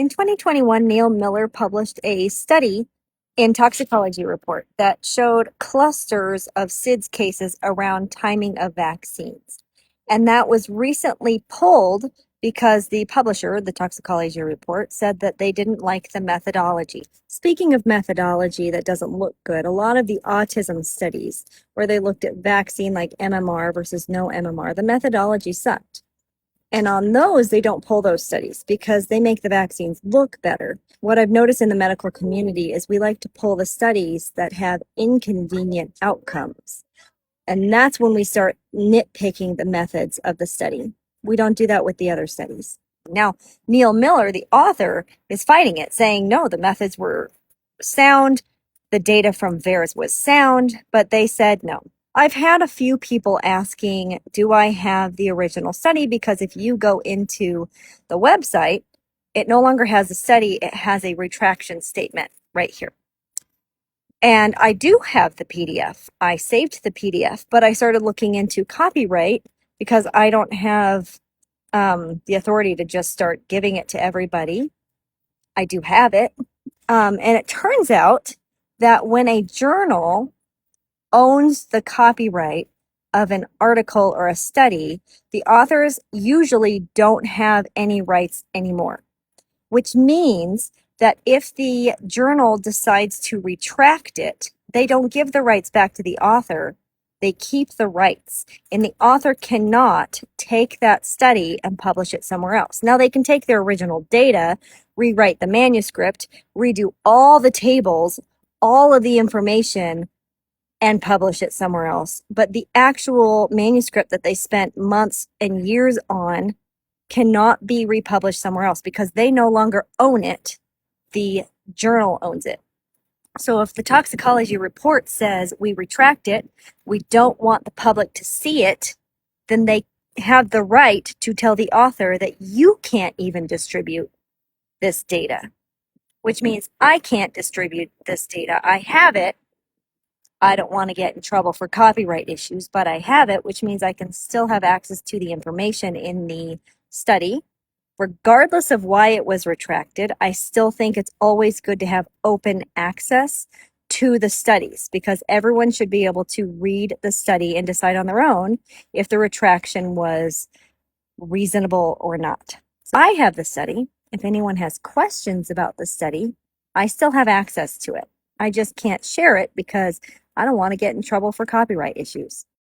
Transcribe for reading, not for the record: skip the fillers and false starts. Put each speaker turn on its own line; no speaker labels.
In 2021, Neil Miller published a study in Toxicology Report that showed clusters of SIDS cases around timing of vaccines. And that was recently pulled because the publisher, the Toxicology Report, said that they didn't like the methodology. Speaking of methodology that doesn't look good, a lot of the autism studies where they looked at vaccine like MMR versus no MMR, the methodology sucked. And on those, they don't pull those studies because they make the vaccines look better. What I've noticed in the medical community is we like to pull the studies that have inconvenient outcomes. And that's when we start nitpicking the methods of the study. We don't do that with the other studies. Now, Neil Miller, the author, is fighting it, saying, no, the methods were sound. The data from VAERS was sound, but they said no. I've had a few people asking, do I have the original study? Because if you go into the website, it no longer has a study, it has a retraction statement right here. And I do have the PDF. I saved the PDF, but I started looking into copyright because I don't have the authority to just start giving it to everybody. I do have it. And it turns out that when a journal owns the copyright of an article or a study, the authors usually don't have any rights anymore, which means that if the journal decides to retract it, they don't give the rights back to the author. They keep the rights, and the author cannot take that study and publish it somewhere else. Now, they can take their original data, rewrite the manuscript, redo all the tables, all of the information, and publish it somewhere else. But the actual manuscript that they spent months and years on cannot be republished somewhere else because they no longer own it. The journal owns it. So if the toxicology report says we retract it, we don't want the public to see it, then they have the right to tell the author that you can't even distribute this data, which means I can't distribute this data. I have it. I don't want to get in trouble for copyright issues, but I have it, which means I can still have access to the information in the study. Regardless of why it was retracted, I still think it's always good to have open access to the studies because everyone should be able to read the study and decide on their own if the retraction was reasonable or not. So I have the study. If anyone has questions about the study, I still have access to it. I just can't share it because I don't want to get in trouble for copyright issues.